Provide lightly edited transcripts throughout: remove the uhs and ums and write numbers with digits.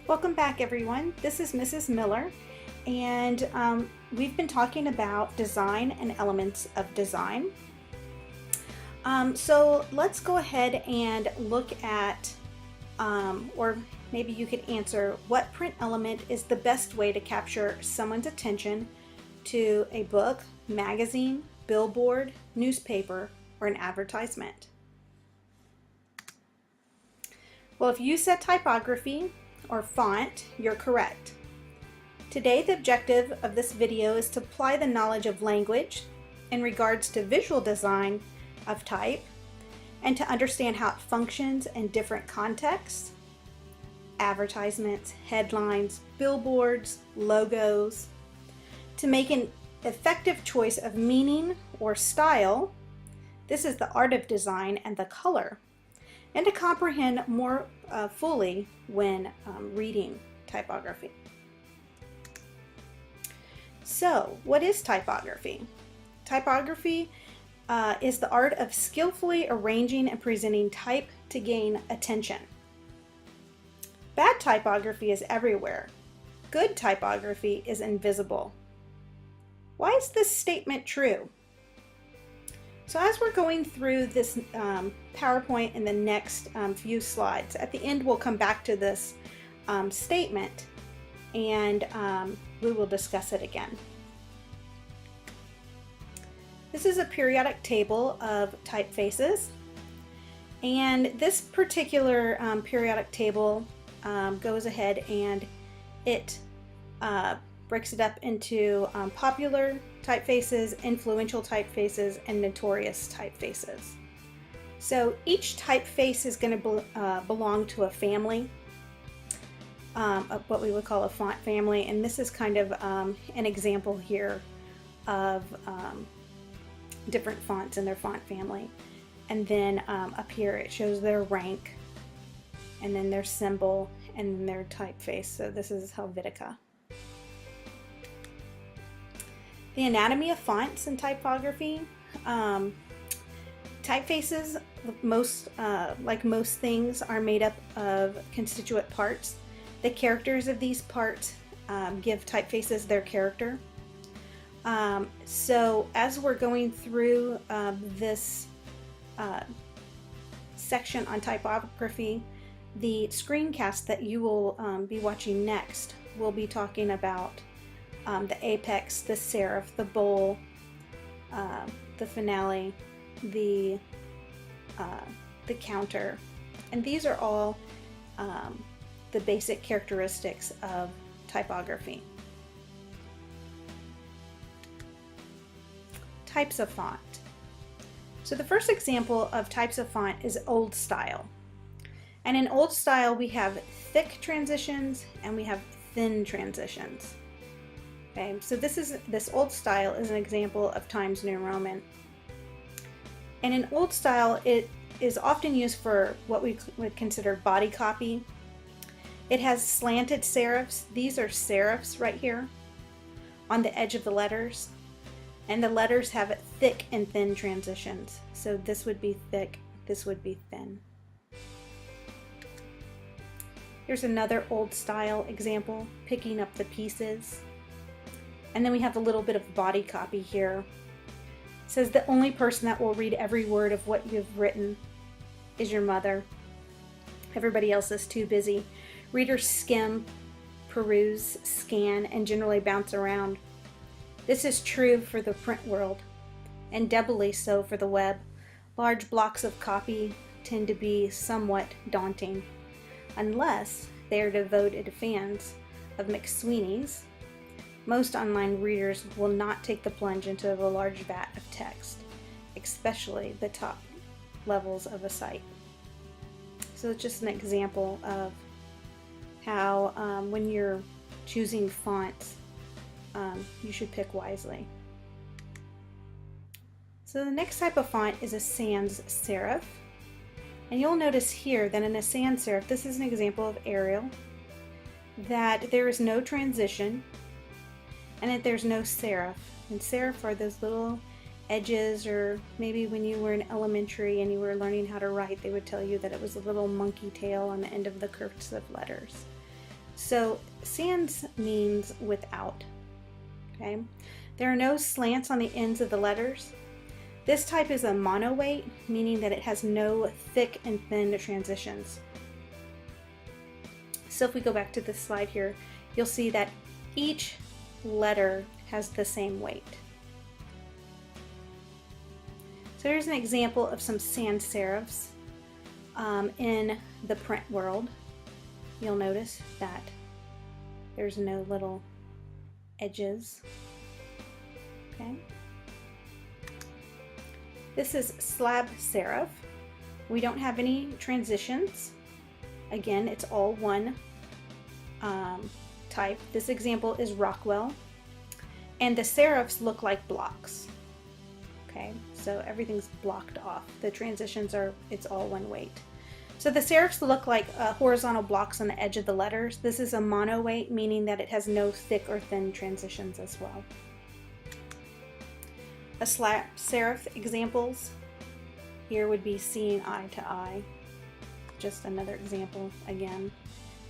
Welcome back, everyone. This is Mrs. Miller, and we've been talking about design and elements of design. So let's go ahead and look at, or maybe you could answer, what print element is the best way to capture someone's attention to a book, magazine, billboard, newspaper, or an advertisement? Well, if you said typography or font, you're correct. Today, the objective of this video is to apply the knowledge of language in regards to visual design of type and to understand how it functions in different contexts, advertisements, headlines, billboards, logos, to make an effective choice of meaning or style. This is the art of design and the color, and to comprehend more fully when reading typography. So, what is typography? Typography is the art of skillfully arranging and presenting type to gain attention. Bad typography is everywhere. Good typography is invisible. Why is this statement true? So as we're going through this PowerPoint in the next few slides, at the end we'll come back to this statement and we will discuss it again. This is a periodic table of typefaces, and this particular periodic table goes ahead and it breaks it up into popular typefaces, influential typefaces, and notorious typefaces. So each typeface is going to belong to a family, of what we would call a font family, and this is kind of an example here of different fonts in their font family. And then up here it shows their rank, and then their symbol, and then their typeface. So this is Helvetica. The anatomy of fonts and typography. Typefaces, like most things, are made up of constituent parts. The characters of these parts give typefaces their character. So as we're going through this section on typography, the screencast that you will be watching next will be talking about the apex, the serif, the bowl, the finale, the counter, and these are all the basic characteristics of typography. Types of font. So the first example of types of font is old style. And in old style we have thick transitions and we have thin transitions. Okay, so this old style is an example of Times New Roman. And in old style, it is often used for what we would consider body copy. It has slanted serifs. These are serifs right here on the edge of the letters. And the letters have thick and thin transitions. So this would be thick, this would be thin. Here's another old style example, picking up the pieces. And then we have a little bit of body copy here. It says the only person that will read every word of what you've written is your mother. Everybody else is too busy. Readers skim, peruse, scan, and generally bounce around. This is true for the print world, and doubly so for the web. Large blocks of copy tend to be somewhat daunting, unless they are devoted fans of McSweeney's. Most online readers will not take the plunge into the large vat of text, especially the top levels of a site. So it's just an example of how when you're choosing fonts, you should pick wisely. So the next type of font is a sans serif. And you'll notice here that in a sans serif, this is an example of Arial, that there is no transition and that there's no serif. And serif are those little edges, or maybe when you were in elementary and you were learning how to write, they would tell you that it was a little monkey tail on the end of the cursive letters. So sans means without. Okay. There are no slants on the ends of the letters. This type is a monoweight, meaning that it has no thick and thin transitions. So if we go back to this slide here, you'll see that each letter has the same weight. So here's an example of some sans serifs in the print world. You'll notice that there's no little edges. Okay. This is slab serif. We don't have any transitions. Again, it's all one type. This example is Rockwell. And the serifs look like blocks. Okay, so everything's blocked off. The transitions are, it's all one weight. So the serifs look like horizontal blocks on the edge of the letters. This is a monoweight, meaning that it has no thick or thin transitions as well. A slab serif examples here would be seeing eye to eye. Just another example again,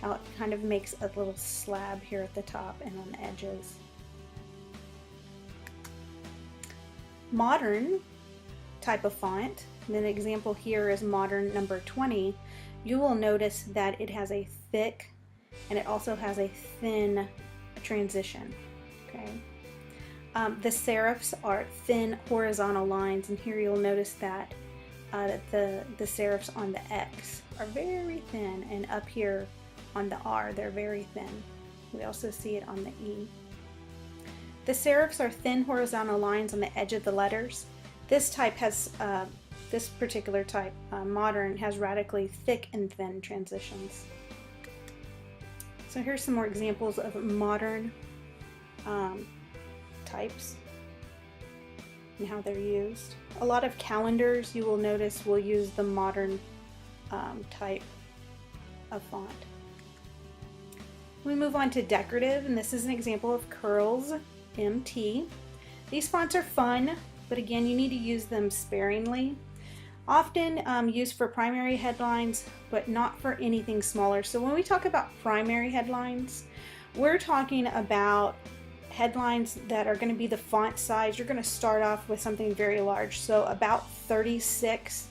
how it kind of makes a little slab here at the top and on the edges. Modern type of font, and an example here is modern number 20. You will notice that it has a thick and it also has a thin transition. Okay. The serifs are thin horizontal lines, and here you'll notice that the serifs on the X are very thin, and up here on the R they're very thin. We also see it on the E. The serifs are thin horizontal lines on the edge of the letters. This type has, this particular type, modern, has radically thick and thin transitions. So here's some more examples of modern types and how they're used. A lot of calendars, you will notice, will use the modern type of font. We move on to decorative, and this is an example of Curls MT. These fonts are fun, but again, you need to use them sparingly. Often used for primary headlines, but not for anything smaller. So when we talk about primary headlines, we're talking about headlines that are going to be the font size. You're going to start off with something very large, so about 36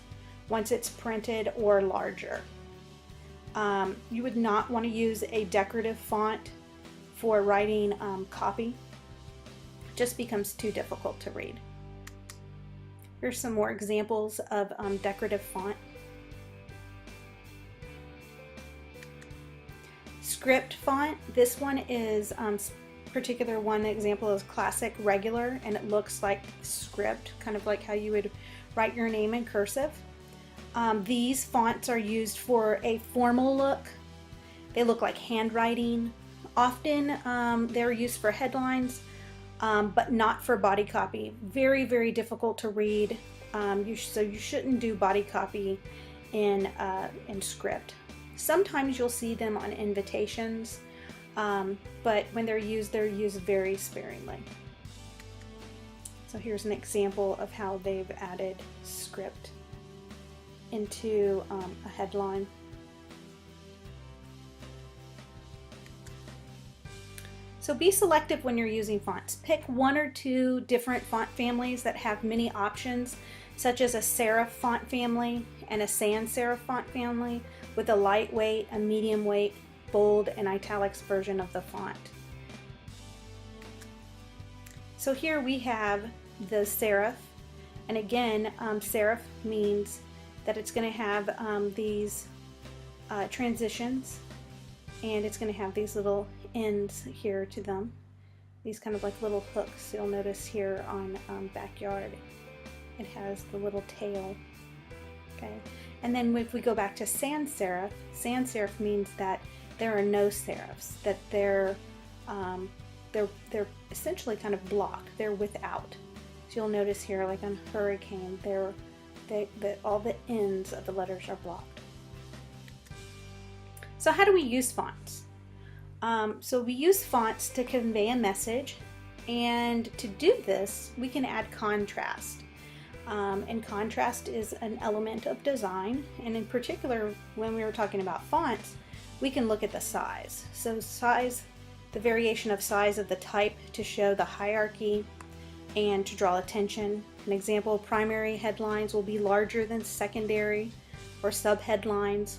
once it's printed or larger. You would not want to use a decorative font for writing copy. It just becomes too difficult to read. Here's some more examples of decorative font. Script font. This one is particular one example is classic regular, and it looks like script, kind of like how you would write your name in cursive. These fonts are used for a formal look. They look like handwriting. Often they're used for headlines, but not for body copy. Very, very difficult to read. So you shouldn't do body copy in script. Sometimes you'll see them on invitations, but when they're used very sparingly. So here's an example of how they've added script into a headline. So be selective when you're using fonts. Pick one or two different font families that have many options, such as a serif font family and a sans serif font family with a lightweight, a medium weight, bold, and italics version of the font. So here we have the serif, and again, serif means that it's going to have these transitions, and it's going to have these little ends here to them, these kind of like little hooks. You'll notice here on Backyard it has the little tail. Okay, and then if we go back to sans serif means that there are no serifs, that they're essentially kind of blocked, they're without. So you'll notice here, like on Hurricane, all the ends of the letters are blocked. So how do we use fonts? So we use fonts to convey a message, and to do this we can add contrast. And contrast is an element of design, and in particular when we were talking about fonts, we can look at the size. So size, the variation of size of the type to show the hierarchy and to draw attention. An example, primary headlines will be larger than secondary or subheadlines,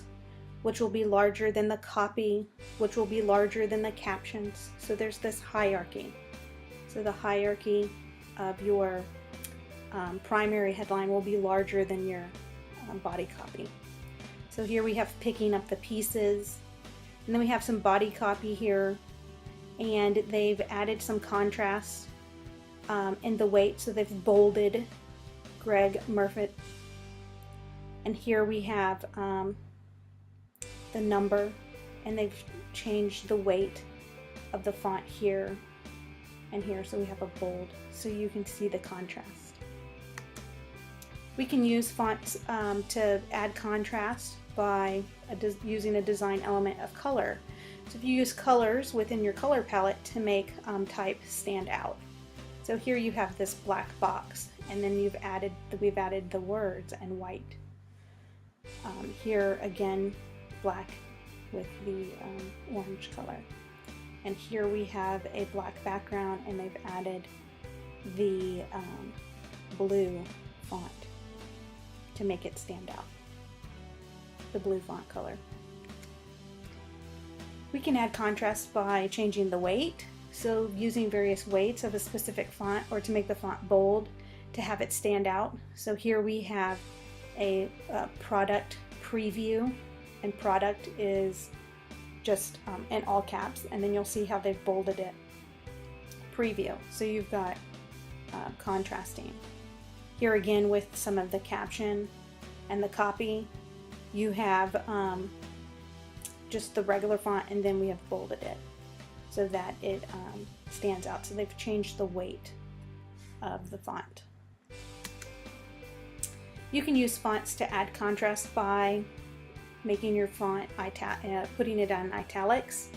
which will be larger than the copy, which will be larger than the captions. So there's this hierarchy. So the hierarchy of your primary headline will be larger than your body copy. So here we have picking up the pieces, and then we have some body copy here, and they've added some contrast in the weight, so they've bolded Greg Murphy. And here we have the number, and they've changed the weight of the font here and here, so we have a bold, so you can see the contrast. We can use fonts to add contrast by using a design element of color. So if you use colors within your color palette to make type stand out. So here you have this black box, and then we've added the words in white. Here again, black with the orange color. And here we have a black background, and they've added the blue font to make it stand out, the blue font color. We can add contrast by changing the weight, so using various weights of a specific font, or to make the font bold to have it stand out. So here we have a product preview, and product is just in all caps, and then you'll see how they've bolded it. Preview, so you've got contrasting. Here again with some of the caption and the copy, you have just the regular font, and then we have bolded it so that it stands out. So they've changed the weight of the font. You can use fonts to add contrast by making your font, putting it on italics,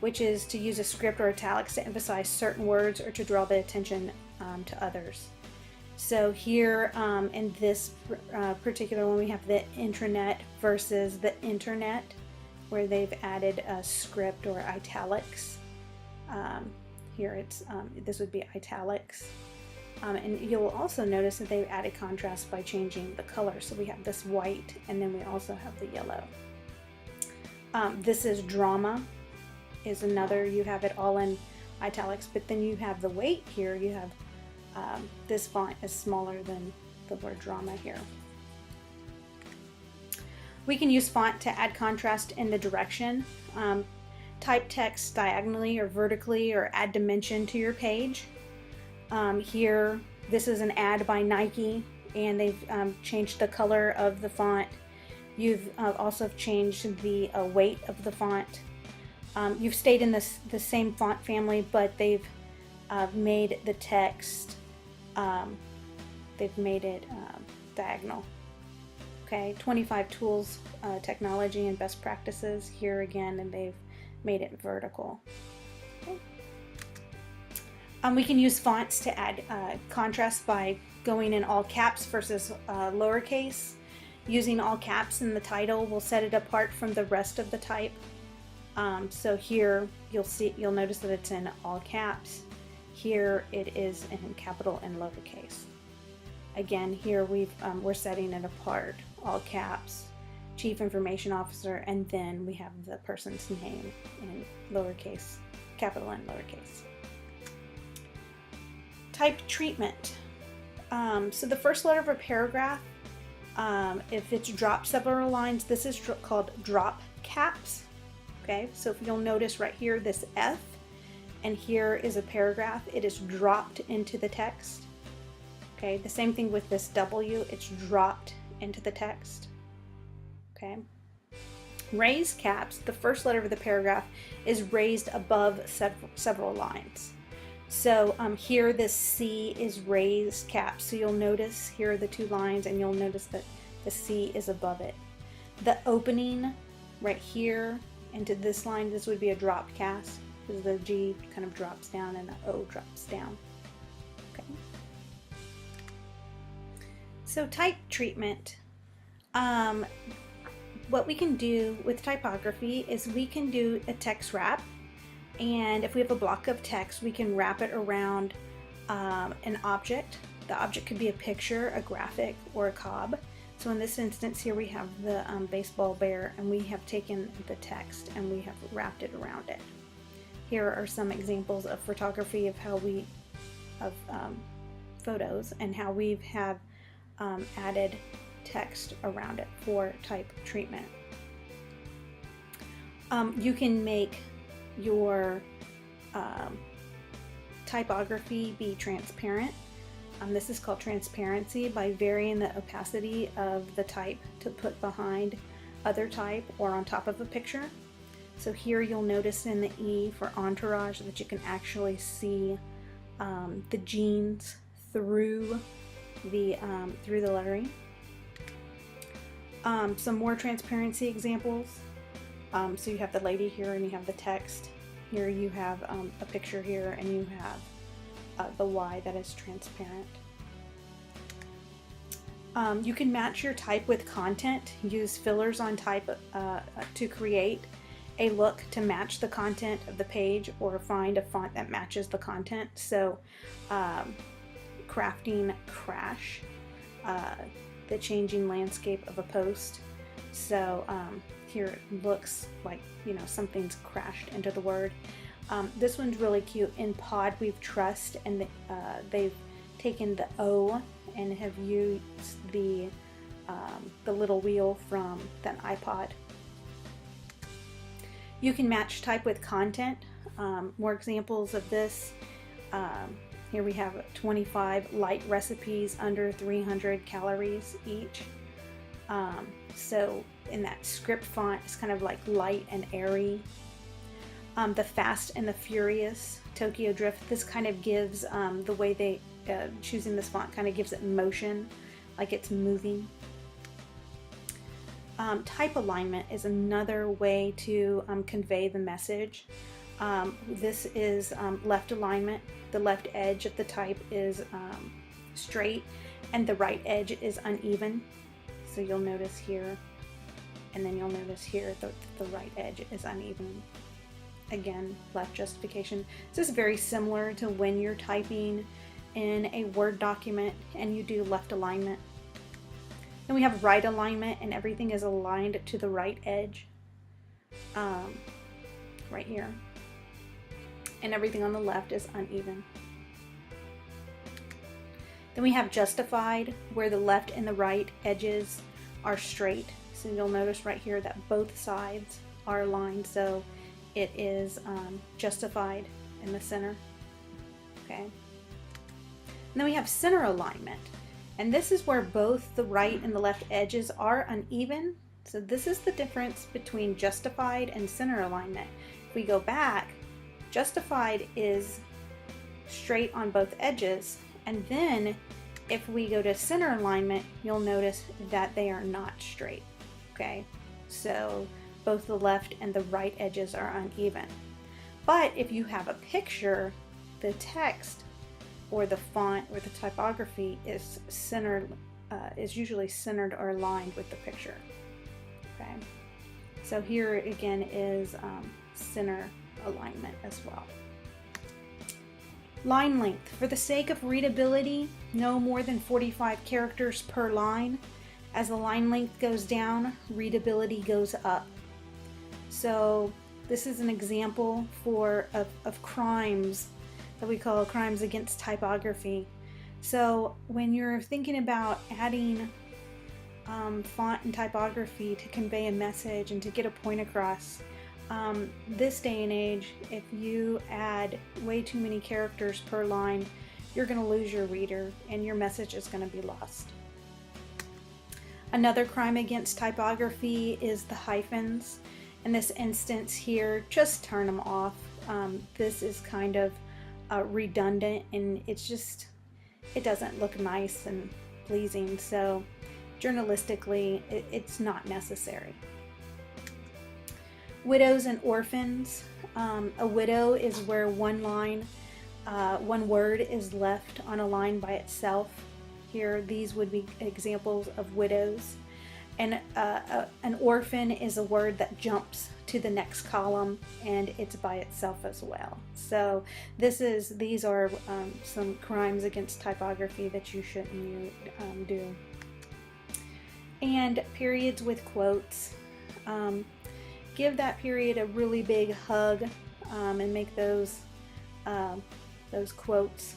which is to use a script or italics to emphasize certain words or to draw the attention to others. So here in this particular one, we have the intranet versus the internet, where they've added a script or italics. Here it's this would be italics. And you'll also notice that they've added contrast by changing the color. So we have this white, and then we also have the yellow. This is drama, is another, you have it all in italics, but then you have the weight here, you have this font is smaller than the word drama here. We can use font to add contrast in the direction. Type text diagonally or vertically, or add dimension to your page. Here, this is an ad by Nike, and they've changed the color of the font. You've also changed the weight of the font. You've stayed in the same font family, but they've made the text, they've made it diagonal. Okay, 25 tools, technology and best practices here again, and they've made it vertical. Okay. We can use fonts to add contrast by going in all caps versus lowercase. Using all caps in the title will set it apart from the rest of the type. So here you'll notice that it's in all caps. Here it is in capital and lowercase. Again, here we're setting it apart. All caps, Chief Information Officer, and then we have the person's name in lowercase, capital and lowercase. Type treatment. So the first letter of a paragraph, if it's dropped several lines, this is called drop caps. Okay, so if you'll notice right here, this F, and here is a paragraph, it is dropped into the text. Okay, the same thing with this W, it's dropped into the text. Okay, raised caps, the first letter of the paragraph is raised above several lines. So here this C is raised caps. So you'll notice here are the two lines, and you'll notice that the C is above it. The opening right here into this line, this would be a drop cast, because the G kind of drops down and the O drops down. Okay. So type treatment. what we can do with typography is we can do a text wrap, and if we have a block of text, we can wrap it around an object. The object could be a picture, a graphic, or a cob. So in this instance here we have the baseball bear, and we have taken the text and we have wrapped it around it. Here are some examples of photography of how we, photos, and how we have added text around it for type treatment. You can make your typography be transparent. This is called transparency, by varying the opacity of the type to put behind other type or on top of a picture. So here you'll notice in the E for entourage that you can actually see the genes through the lettering. Some more transparency examples. So you have the lady here and you have the text. Here you have a picture here, and you have the Y that is transparent. You can match your type with content. Use fillers on type to create a look to match the content of the page, or find a font that matches the content. So crafting crash, the changing landscape of a post. So here it looks like, you know, something's crashed into the word. This one's really cute. In Pod We've Trust, and they've taken the O and have used the little wheel from that iPod. You can match type with content. More examples of this. Here we have 25 light recipes under 300 calories each. So in that script font, it's kind of like light and airy. The Fast and the Furious, Tokyo Drift, this kind of gives, the way they, choosing this font kind of gives it motion, like it's moving. Type alignment is another way to convey the message. This is left alignment. The left edge of the type is straight, and the right edge is uneven. So you'll notice here, and then you'll notice here that the right edge is uneven. Again, left justification. This is very similar to when you're typing in a Word document and you do left alignment. Then we have right alignment, and everything is aligned to the right edge, right here. And everything on the left is uneven. Then we have justified, where the left and the right edges are straight. So you'll notice right here that both sides are aligned, so it is justified in the center. Okay. And then we have center alignment, and this is where both the right and the left edges are uneven. So this is the difference between justified and center alignment. If we go back, justified is straight on both edges, and then if we go to center alignment, you'll notice that they are not straight. Okay, so both the left and the right edges are uneven. But if you have a picture, the text or the font or the typography is centered, is usually centered or aligned with the picture. Okay, so here again is center alignment as well. Line length. For the sake of readability, no more than 45 characters per line. As the line length goes down, readability goes up. So this is an example of crimes that we call crimes against typography. So when you're thinking about adding font and typography to convey a message and to get a point across, this day and age, if you add way too many characters per line, you're going to lose your reader and your message is going to be lost. Another crime against typography is the hyphens. In this instance here, just turn them off. This is kind of redundant, and it doesn't look nice and pleasing, so journalistically it's not necessary. Widows and orphans. A widow is where one word is left on a line by itself. Here, these would be examples of widows. And an orphan is a word that jumps to the next column, and it's by itself as well. So these are some crimes against typography that you shouldn't do. And periods with quotes. Give that period a really big hug and make those quotes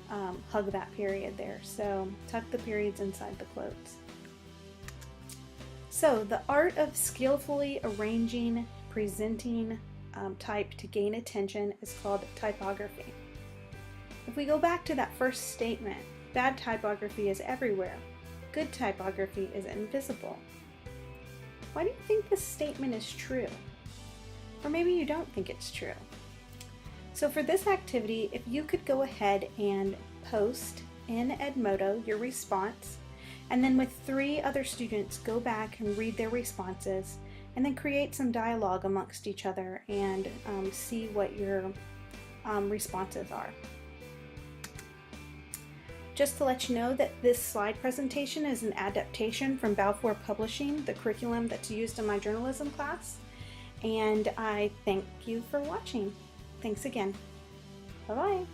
hug that period there. So tuck the periods inside the quotes. So the art of skillfully arranging, presenting type to gain attention is called typography. If we go back to that first statement, bad typography is everywhere. Good typography is invisible. Why do you think this statement is true? Or maybe you don't think it's true. So for this activity, if you could go ahead and post in Edmodo your response, and then with 3 other students go back and read their responses, and then create some dialogue amongst each other and see what your responses are. Just to let you know that this slide presentation is an adaptation from Balfour Publishing, the curriculum that's used in my journalism class. And I thank you for watching. Thanks again. Bye-bye.